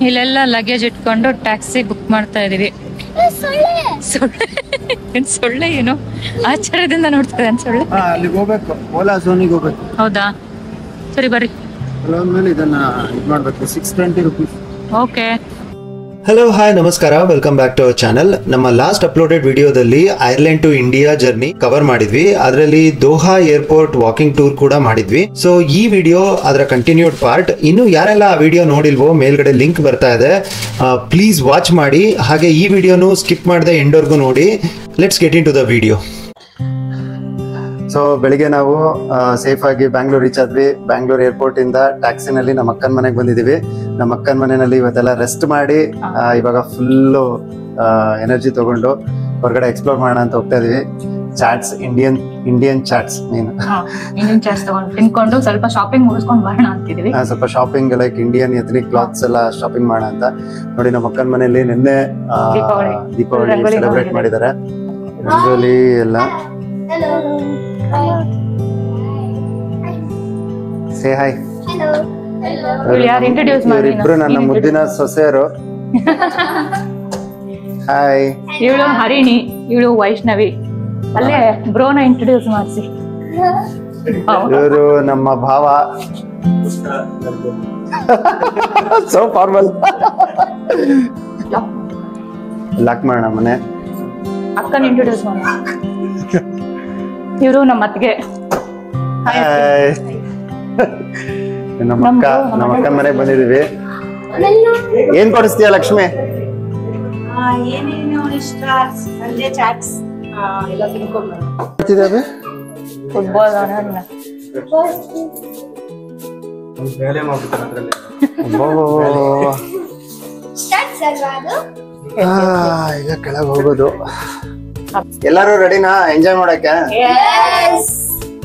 ಇಲ್ಲೆಲ್ಲ ಲಗೇಜ್ ಇಟ್ಕೊಂಡು taxi book ಮಾಡ್ತಾ ಇದೀವಿ. ಸೊಳ್ಳೆ ಏನು ಆಶ್ಚರ್ಯದಿಂದ ನೋಡ್ತದೆ ಸೊಳ್ಳೆ. ಅಲ್ಲಿಗೆ ಹೋಗ್ಬೇಕು, ಓಲಾ ಝೋನಿಗೆ ಹೋಗ್ಬೇಕು. ಹೌದಾ, ಸರಿ ಬರ್ರಿ. ಮೇಲೆ ಇದನ್ನ ಇದು ಮಾಡ್ಬೇಕು, 620 rupees. ಓಕೆ. ಹಲೋ ಹಾಯ್ ನಮಸ್ಕಾರ, welcome back to our channel. ನಮ್ಮ ಲಾಸ್ಟ್ ಅಪ್ಲೋಡೆಡ್ ವಿಡಿಯೋದಲ್ಲಿ Ireland to India journey cover ಮಾಡಿದ್ವಿ. ಅದರಲ್ಲಿ ದೋಹಾ ಏರ್ಪೋರ್ಟ್ ವಾಕಿಂಗ್ ಟೂರ್ ಕೂಡ ಮಾಡಿದ್ವಿ. ಸೊ ಈ ವಿಡಿಯೋ ಅದರ ಕಂಟಿನ್ಯೂಡ್ ಪಾರ್ಟ್. ಇನ್ನು ಯಾರೆಲ್ಲ ಆ ವಿಡಿಯೋ ನೋಡಿಲ್ವೋ ಮೇಲ್ಗಡೆ ಲಿಂಕ್ ಬರ್ತಾ ಇದೆ, ಪ್ಲೀಸ್ ವಾಚ್ ಮಾಡಿ. ಹಾಗೆ ಈ ವಿಡಿಯೋನು ಸ್ಕಿಪ್ ಮಾಡದೆ ಎಂಡ್ವರೆಗೂ ನೋಡಿ. Let's get into the video. So ಬೆಳಿಗ್ಗೆ ನಾವು ಸೇಫ್ ಆಗಿ ಬ್ಯಾಂಗ್ಳೂರ್ ರೀಚ್ ಆದ್ವಿ. ಬ್ಯಾಂಗ್ಳೂರ್ ಏರ್ಪೋರ್ಟ್ ಇಂದ ಟ್ಯಾಕ್ಸಿನಲ್ಲಿ ನಮ್ಮ ಅಕ್ಕನ ಮನೆಗೆ ಬಂದಿದೀವಿ. ನಮ್ಮ ಅಕ್ಕನ ಮನೆಯಲ್ಲಿ ಇವತ್ತೆಲ್ಲ ರೆಸ್ಟ್ ಮಾಡಿ ಇವಾಗ ಫುಲ್ಲು ಎನರ್ಜಿ ತಗೊಂಡು ಹೊರಗಡೆ ಎಕ್ಸ್ಪ್ಲೋರ್ ಮಾಡೋಣ ಅಂತ ಹೋಗ್ತಾ ಇದೀವಿ. Chats, Indian chats main. Indian chats ತಗೊಂಡು ತಿನ್ಕೊಂಡು ಸ್ವಲ್ಪ ಶಾಪಿಂಗ್ ಮುಗಿಸ್ಕೊಂಡು ಬರೋಣ ಅಂತಿದೀವಿ. ಸ್ವಲ್ಪ shopping like Indian ethnic clothes ಎಲ್ಲ ಶಾಪಿಂಗ್ ಮಾಡೋಣ ಅಂತ ನೋಡಿ. ನಮ್ಮ ಅಕ್ಕನ ಮನೆಯಲ್ಲಿ ನಿನ್ನೆ ದೀಪಾವಳಿ ಸೆಲೆಬ್ರೇಟ್ ಮಾಡಿದ್ದಾರೆ. ರಂಗೋಲಿ ಎಲ್ಲ. Say hi. ಇವರಿಬ್ರು ನನ್ನ ಮುದ್ದಿನ ಸೊಸೆಯರು. ಹಾಯ್. ಇವಳು ಹರಿಣಿ, ಇವಳು ವೈಷ್ಣವಿ. ಅಲ್ಲೇ ಬ್ರೋನ ಇಂಟ್ರೊಡ್ಯೂಸ್ ಮಾಡಿಸಿ. ಇವರು ನಮ್ಮ ಭಾವ. So formal. ಲಾಕ್ ಮಾಡೋಣ ಮನೆ. ಅಕ್ಕನ ಇಂಟ್ರೊಡ್ಯೂಸ್ ಮಾಡಿ. ಇವರು ನಮ್ಮ ಅತ್ತಿಗೆ. ನಮ್ಮ ಅಕ್ಕನ ಮನೆಗೆ ಬಂದಿದೀವಿ. ಏನ್ ಕೊಡಿಸ್ತೀಯ ಲಕ್ಷ್ಮಿ? ಏನೇನು ಇಷ್ಟ ಸಂಜೆ ಚಾಟ್ಸ್ ಎಲ್ಲ ತಿನ್ಕೊಂಡು ಫುಟ್ಬಾಲ್ ಈಗ ಕೆಳಗೆ ಹೋಗೋದು. ಎಲ್ಲಾರು ರೆಡಿನಾ ಎಂಜಾಯ್ ಮಾಡಕ್ಕೆ?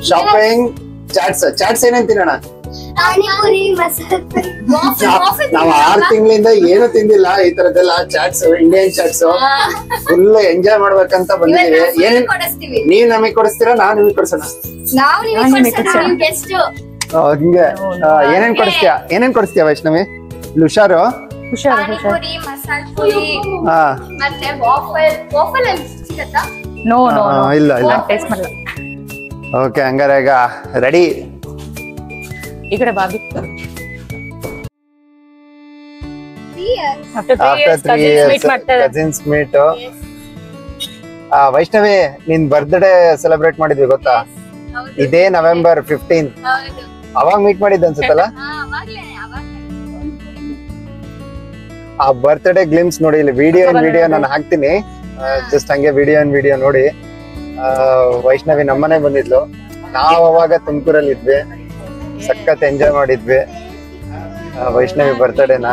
ಶಾಪಿಂಗ್, ಚಾಟ್ಸ್ ಏನೇನ್ ತಿನ್ನೋಣ? ನಾವ್ 6 ತಿಂಗಳಿಂದ ಏನು ತಿಂದಿಲ್ಲ ಈ ತರದೆಲ್ಲ. Chats, Indian chats full enjoy ಮಾಡ್ಬೇಕಂತ ಬಂದಿದೀವಿ. ಏನೇನ್ ನೀವ್ ನಮಗ್ ಕೊಡಿಸ್ತೀರಾ, ನಾವ್ ನಿಮಗ್ ಕೊಡ್ಸೋಣ? ಹಿಂಗೆ ಏನೇನ್ ಕೊಡಿಸ್ತೀಯ ವೈಷ್ಣವಿ? ಹುಷಾರು. ಇಲ್ಲ ಇಲ್ಲ. ಓಕೆ, ಹಂಗಾರೆ ಈಗ ರೆಡಿ. ಈ ಕಡೆ ಬಾಬಿ. Cousins meet. ವೈಷ್ಣವಿ, ನಿನ್ ಬರ್ತ್ಡೇ ಸೆಲೆಬ್ರೇಟ್ ಮಾಡಿದ್ವಿ ಗೊತ್ತಾ? ಇದೇ November 15th. ಅವಾಗ ಮೀಟ್ ಮಾಡಿದ್ದ ಅನ್ಸುತ್ತಲ್ಲ. ಆ ಬರ್ತ್ಡೇ ಗ್ಲಿಮ್ಸ್ ನೋಡಿ ಇಲ್ಲಿ. ವಿಡಿಯೋ ನಾನು ಹಾಕ್ತೀನಿ, ಜಸ್ಟ್ ಹಂಗೆ ವಿಡಿಯೋ ನೋಡಿ. ವೈಷ್ಣವಿ ನಮ್ಮನೆ ಬಂದಿದ್ಲು. ನಾವ್ ಅವಾಗ ತುಮಕೂರಲ್ಲಿ ಇದ್ವಿ, ಸಖತ್ ಎಂಜಾಯ್ ಮಾಡಿದ್ವಿ Vaishnavi ಬರ್ತ್ಡೇನ.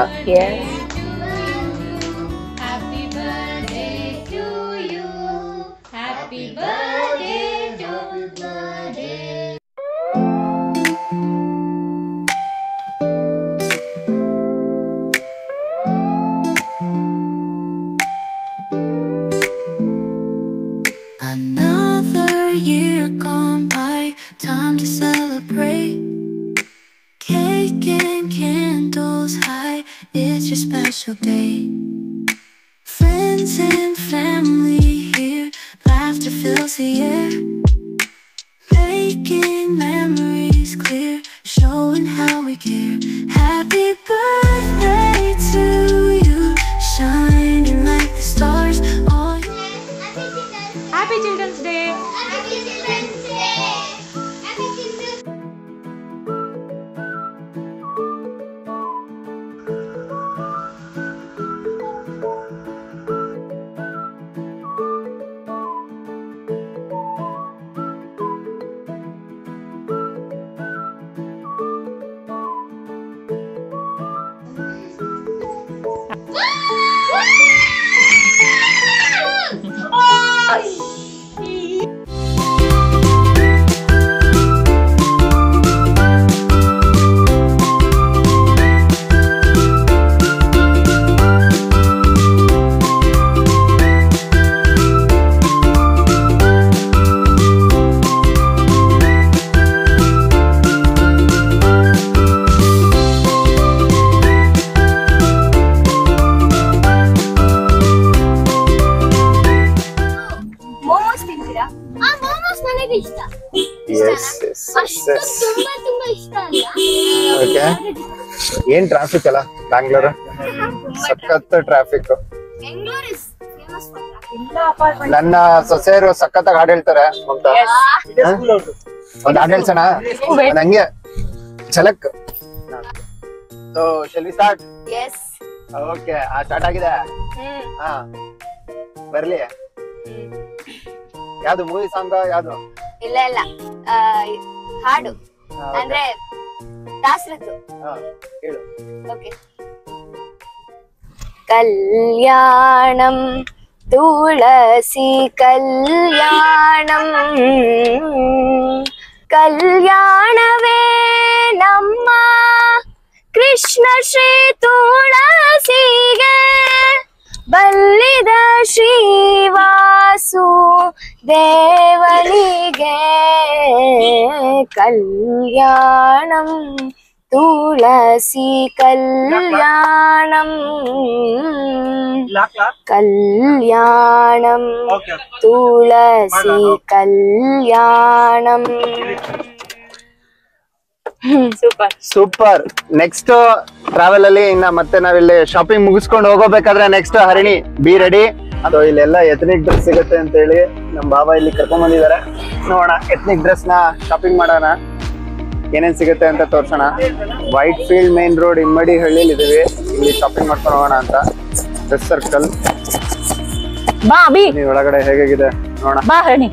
Another year gone by, time to celebrate. Cake and candles high, it's your special day. Friends and family here, laughter fills the air. Making memories clear, showing how we care. Happy birthday to you, shining like the stars. Happy Children's Day. Okay. ಏನ್ traffic ಅಲ್ಲ ಬ್ಯಾಂಗ್ಳೂರು, ಸಖತ್ traffic. ನನ್ನ ಸೊಸೆಯರು ಸಖತ್ತಾಗಿ ಹಾಡು ಹೇಳ್ತಾರೆ ಅಂತ. ಒಂದ್ ಹಾಡು ಹೇಳ್ಸೋಣ ಹಂಗೆ ಛಲಕ್. So shall we start? Okay, start ಆಗಿದೆ. ಹಾ ಬರ್ಲಿ. ಯಾವ್ದು ಮೂವಿ ಸಾಂಗ್? ಯಾವ್ದು? ಇಲ್ಲ ಹಾಡು ಅಂದ್ರೆ ದಾಸರದ್ದು. ಹೇಳು. ಓಕೆ. ಕಲ್ಯಾಣಂ ತುಳಸಿ ಕಲ್ಯಾಣಂ, ಕಲ್ಯಾಣವೇ ನಮ್ಮ ಕೃಷ್ಣ ಶ್ರೀ ತುಳಸಿಗೆ, ಬಲ್ಲಿದ ಶ್ರೀವಾಸು ದೇವನಿಗೆ. ಕಲ್ಯಾಣಂ ತುಳಸಿ ಕಲ್ಯಾಣಂ, ಕಲ್ಯಾಣಂ ತುಳಸಿ ಕಲ್ಯಾಣಂ. ಸೂಪರ್. ನೆಕ್ಸ್ಟ್ ಟ್ರಾವೆಲ್ ಅಲ್ಲಿ ಇನ್ನ ಮತ್ತೆ ನಾವಿಲ್ಲಿ ಶಾಪಿಂಗ್ ಮುಗಿಸ್ಕೊಂಡು ಹೋಗೋಬೇಕಾದ್ರೆ ನೆಕ್ಸ್ಟ್ ಹರಿಣಿ ಬಿ ರೆಡಿ. ಅದು ಇಲ್ಲೆಲ್ಲ ಎಥ್ನಿಕ್ ಡ್ರೆಸ್ ಸಿಗುತ್ತೆ ಅಂತ ಹೇಳಿ ನಮ್ ಬಾಬಾ ಇಲ್ಲಿ ಕರ್ಕೊಂಡ್ ಬಂದಿದ್ದಾರೆ. ನೋಡೋಣ ಎಥ್ನಿಕ್ ಡ್ರೆಸ್ ನ ಶಾಪಿಂಗ್ ಮಾಡೋಣ, ಏನೇನ್ ಸಿಗುತ್ತೆ ಅಂತ ತೋರ್ಸೋಣ. ವೈಟ್ ಫೀಲ್ಡ್ ಮೇನ್ ರೋಡ್ ಇಮ್ಮಡಿ ಹಳ್ಳಿಲಿ ಇದೀವಿ, ಇಲ್ಲಿ ಶಾಪಿಂಗ್ ಮಾಡ್ಕೊಂಡು ಹೋಗೋಣ ಅಂತ. ಡ್ರೆಸ್ ಸರ್ಕಲ್ ಬಾ ಅಭಿ, ಒಳಗಡೆ ಹೇಗಿದೆ ನೋಡೋಣ. ಬಾ ಹರಿಣಿ.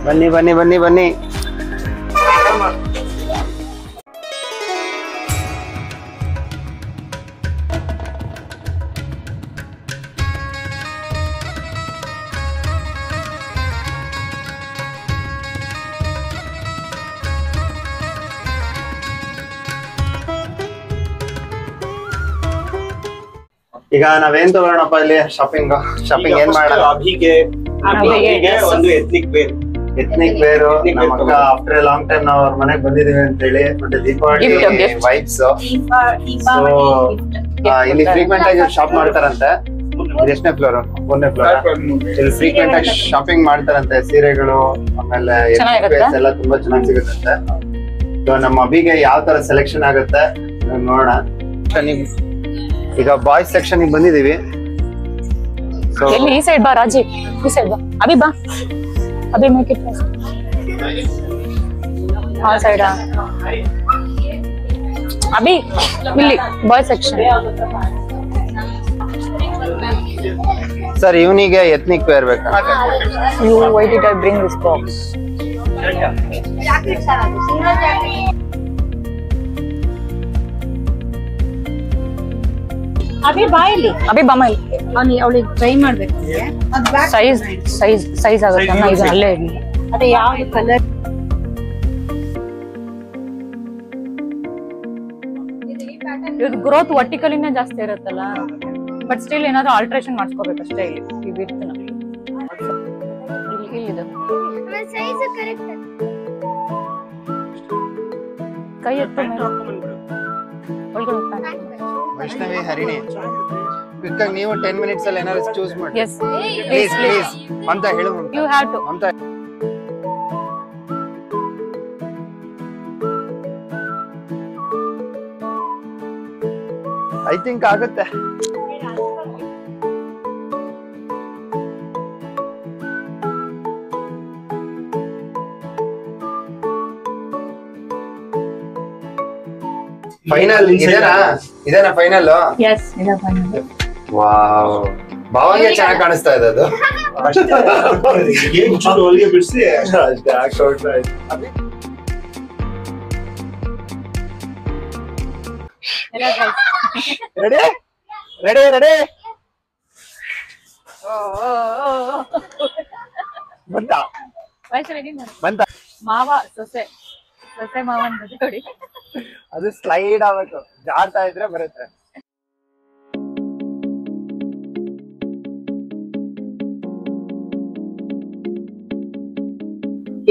ಬನ್ನಿ ಬನ್ನಿ ಬನ್ನಿ ಬನ್ನಿ. ಈಗ ನಾವೇನ್ ತಗೋಣಪ್ಪ ಇಲ್ಲಿ ಶಾಪಿಂಗ್ ಏನ್ ಮಾಡೋಣ? ಅಭಿಗೆ ಒಂದು ಎಥ್ನಿಕ್ ವೇರ್. ಎಥ್ನಿಕ್ ವೇರ್ ನಮ್ಮ ಅಕ್ಕ ಆಫ್ಟರ್ ಎ ಲಾಂಗ್ ಟೈಮ್ ನಾವು ಅವ್ರ ಮನೆಗ್ ಬಂದಿದೀವಿ ಅಂತ ಹೇಳಿ. ಮತ್ತೆ ದೀಪಾವಳಿ ವೈಬ್ಸ್. ಇಲ್ಲಿ ಫ್ರೀಕ್ವೆಂಟ್ ಆಗಿ ಶಾಪ್ ಮಾಡ್ತಾರಂತೆ. ಎಷ್ಟನೇ ಫ್ಲೋರ್? 1ನೇ ಫ್ಲೋರ್. ಇಲ್ಲಿ ಫ್ರೀಕ್ವೆಂಟ್ ಆಗಿ ಶಾಪಿಂಗ್ ಮಾಡ್ತಾರಂತೆ. ಸೀರೆಗಳು ಆಮೇಲೆ ಎಲ್ಲ ತುಂಬಾ ಚೆನ್ನಾಗಿ ಸಿಗುತ್ತಂತೆ. ಸೊ ನಮ್ಮ ಅಭಿಗೆ ಯಾವ ತರ ಸೆಲೆಕ್ಷನ್ ಆಗುತ್ತೆ ನೋಡೋಣ. ಈಗ ಬಾಯ್ಸ್ ಸೆಕ್ಷನ್ ಬಂದಿದೀವಿ. ಈ ಸೈಡ್ ಬಾ ರಾಜಿ, ಈ ಸೈಡ್ ಬಾ ಅಭಿ, ಬಾ ಅಭಿ ಮೇಕ್ ಇಟ್ ಆ ಸೈಡ್. ಅಭಿ ಇಲ್ಲಿ ಬಾಯ್ಸ್ ಸೆಕ್ಷನ್. ಸರ್ ಇವನಿಗೆ ಎಥ್ನಿಕ್ ವೇರ್ ಬೇಕಾ? You why did I bring this box? Abhi ಬಾಯಲ್ಲಿ ಅಭಿ ಬಮ್ಮ ಇಲ್ಲಿ. ಅವಳಿಗೆ ಟ್ರೈ ಮಾಡ್ಬೇಕು. ಸೈಜ್ ಆಗುತ್ತೆ ಇದು ಅಲ್ಲೇ ಇರ್ಲಿ. ಅದೇ ಯಾವ್ದು ಕಲರ್? ಇದು ಗ್ರೋತ್ ವರ್ಟಿಕಲಿನೇ ಜಾಸ್ತಿ ಇರುತ್ತಲ್ಲ, ಬಟ್ ಸ್ಟಿಲ್ ಏನಾದ್ರು ಆಲ್ಟ್ರೇಷನ್ ಮಾಡಿಸ್ಕೋಬೇಕಷ್ಟೇ. ಇಲ್ಲಿ ಈ ಬಿಡ್ತು ನಮಗೆ ಇಲ್ಲಿದೆ. ಕೈ ಎತ್ತು ಒಳಗಡೆ ಹೋಗ್ತಾನೆ. ವೈಷ್ಣವಿ, ಹರಿಣಿ, ಕ್ವಿಕ್ ಆಗಿ ನೀವು 10 ಮಿನಿಟ್ಸ್ ಅಲ್ಲಿ ಏನಾದ್ರು ಚೂಸ್ ಮಾಡಿ. Yes, ಪ್ಲೀಸ್ ಪ್ಲೀಸ್ ಅಂತ ಹೇಳು. You have to. ಅಂತ ಐ ಥಿಂಕ್ ಆಗುತ್ತೆ. ಫೈನಲ್ ಇದೇನಾ ಫೈನಲ್? Yes, ಇದೆ ಫೈನಲ್. ವಾವ್, ಭಾವಂಗೆ ಚೆನ್ನಾಗಿ ಕಾಣಿಸ್ತಾ ಇದೆ ಅದು. ಹೊಲಿಗೆ ಬಿಡಿಸಿ ಅಷ್ಟೇ ಹಾಕೊಟ್ರೆ ರೆಡಿ ರೆಡಿ ರೆಡಿ. ಬಂತ ಬಂತ ಮಾವ ಸೊಸೆ ಮಾವನ್ ನೋಡಿ. ಅದು ಸ್ಲೈಡ್ ಆಗ್ಬೇಕು, ಜಾಡ್ತಾ ಇದ್ರೆ ಬರುತ್ತೆ.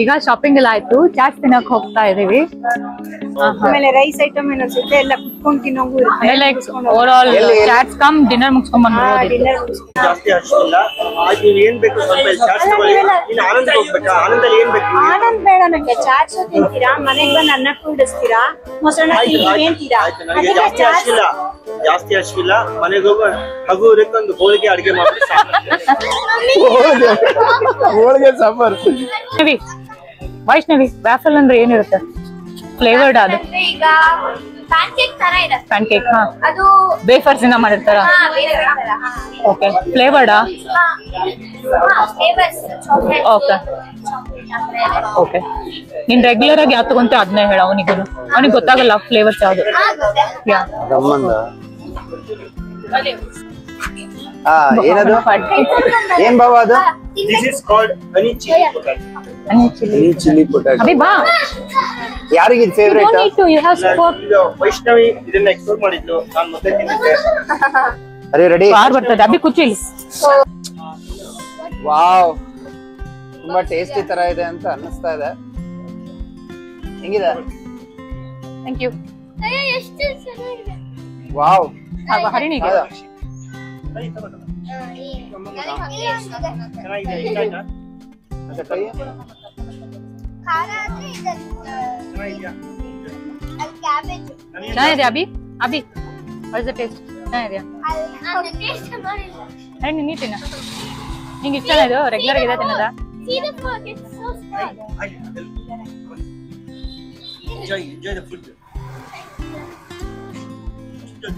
ಈಗ ಶಾಪಿಂಗ್ ಎಲ್ಲ ಆಯ್ತು, ಚಾಟ್ಸ್ ತಿನ್ನಕ್ ಹೋಗ್ತಾ ಇದೀವಿ. ಆಮೇಲೆ ರೈಸ್ ಐಟಮ್ ಏನೋ ಸಿಗುತ್ತೆ ಎಲ್ಲ ಕುತ್ಕೊಂಡ್ ತಿನ್ನೋಂಗೂ ಇರುತ್ತೆ. Like over all chats come dinner ಮುಗಿಸ್ಕೊಂಡ್ ಬಂದ್ಬೋದು. ಡಿನ್ನರ್ ಜಾಸ್ತಿ ಅಷ್ಟಿಲ್ಲ. ಆಯ್ತು, ನೀವು ಏನ್ ಬೇಕು ಸ್ವಲ್ಪ ಚಾಟ್ಸ್ ತಗೊಳ್ಳಿ. ಇನ್ನು ಆನಂದ್ ಹೋಗ್ಬೇಕಾ? ಆನಂದಲ್ಲಿ ಏನ್ ಬೇಕು? ಆನಂದ್ ಬೇಡ ನಂಗೆ. ಚಾಟ್ಸ್ ತಿಂತೀರಾ, ಮನೆಗ್ ಬಂದು ಅನ್ನ ಕೂಡಿಸ್ತೀರಾ, ಮೊಸರನ್ನ ತಿಂತೀರಾ? ನನಗೆ ಜಾಸ್ತಿ ಅಷ್ಟಿಲ್ಲ, ಜಾಸ್ತಿ ಅಷ್ಟಿಲ್ಲ. ಮನೆಗೆ ಹೋಗೋ ಹಗುರಕ್ಕೊಂದು ಹೋಳಿಗೆ ಅಡಿಗೆ ಮಾಡಿ ಹೋಳಿಗೆ ಸಾಂಬಾರ್. ವೈಷ್ಣವಿ ವ್ಯಾಫಲ್ ಅಂದ್ರೆ ಏನಿರುತ್ತೆ? ಫ್ಲೇವರ್ಡ್ ಅದು ಈಗ ಪ್ಯಾನ್ಕೇಕ್ ತರ ಇರುತ್ತೆ. ಪ್ಯಾನ್ಕೇಕ್. ಹಾ, ಅದು ವೇಫರ್ಸ್ ಇಂದ ಮಾಡಿರ್ತಾರ. ಓಕೆ, ಫ್ಲೇವರ್ಡಾ? Okay okay. ನೀನ್ ರೆಗ್ಯುಲರ್ ಆಗಿ ಯಾವ ತಗೊಂತ ಅದನ್ನೇ ಹೇಳ ಅವನಿಗೂ. ಅವನಿಗೆ ಗೊತ್ತಾಗಲ್ಲ ಫ್ಲೇವರ್ಸ್ ಯಾವ್ದು. ಯಾ ಏನದು? ಏನ್ ಬಾವ ಅದು? This is called honey chilli potato. Chilli potato. Abhi ಬಾ. ಯಾರಿಗೆ ಇದು ಫೇವರೇಟ್? ವೈಷ್ಣವಿ ಇದನ್ನ ಎಕ್ಸ್ಪೋರ್ಟ್ ಮಾಡಿದ್ದು, ನಾನು ಮತ್ತೆ ತಿಂದಿದ್ದೆ. ಅರೆ ರೆಡಿ? ಕಾರ್ ಬರ್ತದೆ ಅಭಿ, ಕುಚ್ಚಿ ಇಲ್ಲಿ. ವಾವ್, ತುಂಬಾ ಟೇಸ್ಟಿ ತರ ಇದೆ ಅಂತ ಅನ್ನಿಸ್ತಾ ಇದೆ. ಹೆಂಗಿದೆ? Thank you. ವಾವ್. ಹರಿಣಿಗೆ ಚೆನ್ನಾಗಿದೆ Abhi. Abhi what is the taste? ಚೆನ್ನಾಗಿದೆಯಾ? ಹರಿಣಿ ನೀ ತಿನ್ನ. ನಿಂಗೆ ಇಷ್ಟ ಇದು ರೆಗ್ಯುಲರ್ ಆಗಿದೆ ತಿನ್ನೋದಾ? Enjoy the food.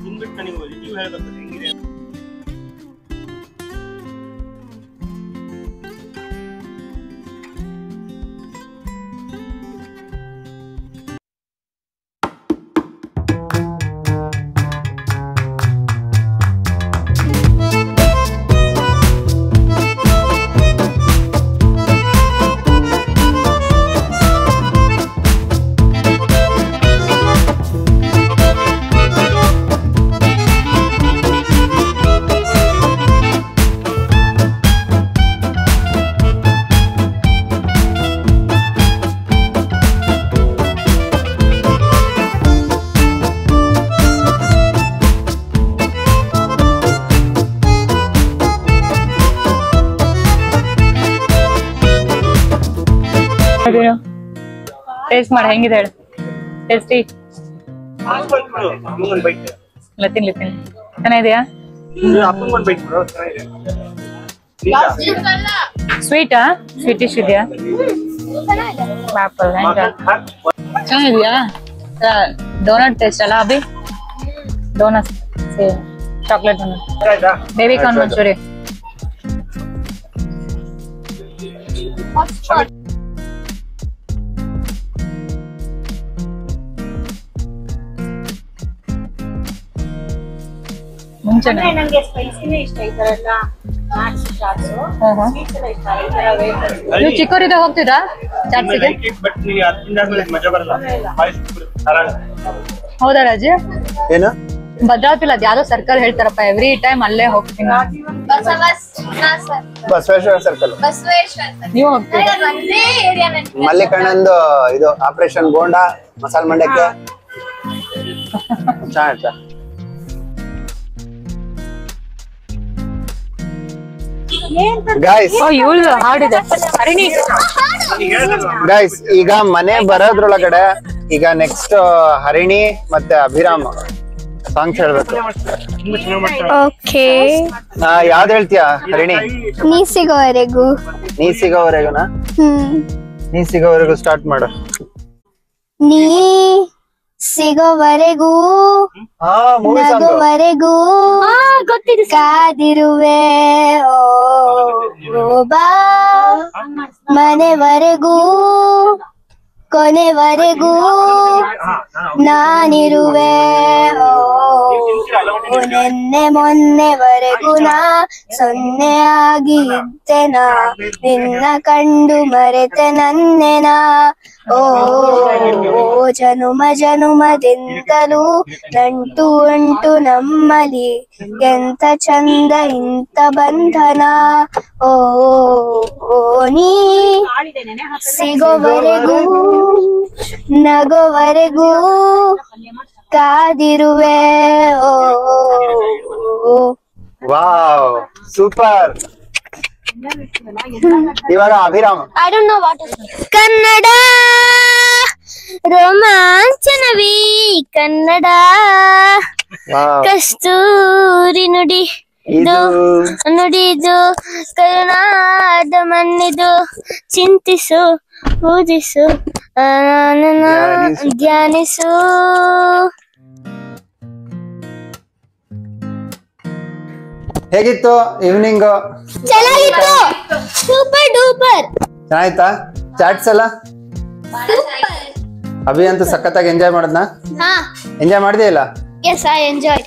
ತಿಂದ್ಬಿಟ್ಟು ನನಗೆ ರಿವ್ಯೂ ಹೇಳ್ಬೇಕು ಹೆಂಗಿದೆ. ಟೇಸ್ಟ್ ಮಾಡಿ ಹೆಂಗಿದೆ ಹೇಳು. ಟೇಸ್ಟಿ ಅಪ್ಪಂಗೊಂದು ಬೈಟ್. ಇಲ್ಲ ತಿನ್ಲಿ ತಿನ್ಲಿ. ಚೆನ್ನಾಗಿದೆಯಾ? ಅಪ್ಪಂಗೊಂದು ಬೈಟ್ ಕೊಡು, ಚೆನ್ನಾಗಿದೆ. ಸ್ವೀಟಾ? ಸ್ವೀಟಿಶ್ ಇದೆಯಾ? ಆಪಲ್ ಚೆನ್ನಾಗಿದೆಯಾ? ಡೋನಟ್ ಟೇಸ್ಟ್ ಅಲ್ಲ Abhi? Donut same chocolate donut. Baby corn manchurian. ಮುಂಚೆನೆ ನಂಗೆ ಸ್ಪೈಸಿನೇ ಇಷ್ಟ. ಈ ತರ ಎಲ್ಲ ಚಾಟ್ಸ್ ಸ್ವೀಟ್ಸ್ ಎಲ್ಲ ಇಷ್ಟ. ಈ ತರ ವೇಫರ್ಸ್ ನೀವು ಚಿಕ್ಕವರಿದ್ದಾಗ ಹೋಗ್ತಿದ್ರಾ ಚಾಟ್ಸಿಗೆ? ಬಟ್ ನೀವು ಅದರಿಂದ ಮಜಾ ಬರಲ್ಲ. ಹೌದಾ ರಾಜಿ? ಏನು? ಭದ್ರಾವತಿಲಿ ಅದ್ ಯಾವ್ದೋ ಸರ್ಕಲ್ ಹೇಳ್ತಾರಪ್ಪ, ಎವ್ರಿ ಟೈಮ್ ಅಲ್ಲೇ ಹೋಗ್ತೀನಿ. ಬಸವೇಶ್ವರ ಸರ್ಕಲ್. ನೀವು ಹೋಗ್ತೀರಾ? ಮಲ್ಲಿಕಣ್ಣಂದು ಇದು ಆಪರೇಷನ್ ಬೋಂಡಾ ಮಸಾಲ ಮಂಡಕ್ಕೆ ಚೆನ್ನಾಗಿತ್ತ. ಗೈಸ್ ಇವಳು ಹಾಡಿದೆ ಹರಿಣಿ. ಗೈಸ್ ಈಗ ಮನೆ ಬರೋದ್ರೊಳಗಡೆ ಈಗ ನೆಕ್ಸ್ಟ್ ಹರಿಣಿ ಮತ್ತೆ ಅಭಿರಾಮ್ ಸಾಂಗ್ಸ್ ಹೇಳ್ಬೇಕು. ಓಕೆ, ಯಾವ್ದು ಹೇಳ್ತೀಯಾ ಹರಿಣಿ? ನೀ ಸಿಗೋವರೆಗೂ. ನೀ ಸಿಗೋವರೆಗುನಾ? ನೀ ಸಿಗೋವರೆಗೂ ಸ್ಟಾರ್ಟ್ ಮಾಡು. ನೀ ಸಿಗೋವರೆಗೂ ನಗುವರೆಗೂ ಕಾದಿರುವೆ ಓ ಬಾ ಮನೆವರೆಗೂ ಕೊನೆವರೆಗೂ ನಾನಿರುವೆ ನಿನ್ನೆ ಮೊನ್ನೆವರೆಗೂ ನಾ ಸೊನ್ನೆ ಆಗಿ ಇದ್ದೆನಾ ನಿನ್ನ ಕಂಡು ಮರೆತೆ ನನ್ನೆನಾ ಓ ಜನುಮ ಜನುಮದಿಂದಲೂ ನಂಟು ಉಂಟು ನಮ್ಮಲಿ ಎಂತ ಚಂದ ಇಂತ ಬಂಧನ ಓ ನೀ ಸಿಗೋವರೆಗೂ ನಗೋವರೆಗೂ ಕಾದಿರುವೆ ಓ ವಾವ್ ಸೂಪರ್. ಇವಾಗ Abhiram. I don't know what is Kannada ರೋಮಾಂಚನವಿ Kannada ಕಸ್ತೂರಿ ನುಡಿ ಇದು ನುಡಿದು ಕರುಣಾದ ಮಣ್ಣಿದು ಚಿಂತಿಸು ಪೂಜಿಸು ಧ್ಯಾನಿಸು. ಹೇಗಿತ್ತು ಈವ್ನಿಂಗ್? ಚೆನ್ನಾಗಿತ್ತು, ಸೂಪರ್ ಡೂಪರ್. ಚೆನ್ನಾಯ್ತಾ ಚಾಟ್ಸ್ ಎಲ್ಲ? ಅಭಿ ಅಂತೂ ಸಖತ್ತಾಗಿ ಎಂಜಾಯ್ ಮಾಡದ್ನ? ಎಂಜಾಯ್ ಮಾಡಿದೆ ಇಲ್ಲ? Yes I enjoy.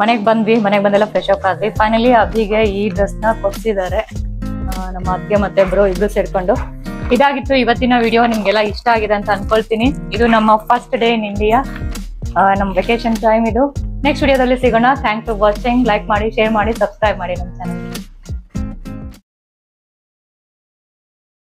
ಮನೆಗ್ ಬಂದ್ವಿ, ಮನೆಗ್ ಬಂದೆಲ್ಲ ಫ್ರೆಶ್ ಅಪ್ ಆದ್ವಿ. ಫೈನಲಿ ಅಭಿಗೆ ಈ ಡ್ರೆಸ್ ನ ಕೊಡ್ಸಿದ್ದಾರೆ ನಮ್ಮ ಅತ್ತಿಗೆ ಮತ್ತೆ ಬ್ರೋ ಇಬ್ರು ಸೇರ್ಕೊಂಡು. ಇದಾಗಿತ್ತು ಇವತ್ತಿನ ವಿಡಿಯೋ. ನಿಮ್ಗೆಲ್ಲ ಇಷ್ಟ ಆಗಿದೆ ಅಂತ ಅನ್ಕೊಳ್ತೀನಿ. ಇದು ನಮ್ಮ ಫಸ್ಟ್ ಡೇ ಇನ್ ಇಂಡಿಯಾ, ನಮ್ಮ ವೆಕೇಶನ್ ಟೈಮ್ ಇದು. ನೆಕ್ಸ್ಟ್ ವಿಡಿಯೋದಲ್ಲಿ ಸಿಗೋಣ. Thanks for watching. ಲೈಕ್ ಮಾಡಿ, ಶೇರ್ ಮಾಡಿ, ಸಬ್ಸ್ಕ್ರೈಬ್ ಮಾಡಿ ನಮ್ಮ ಚಾನಲ್.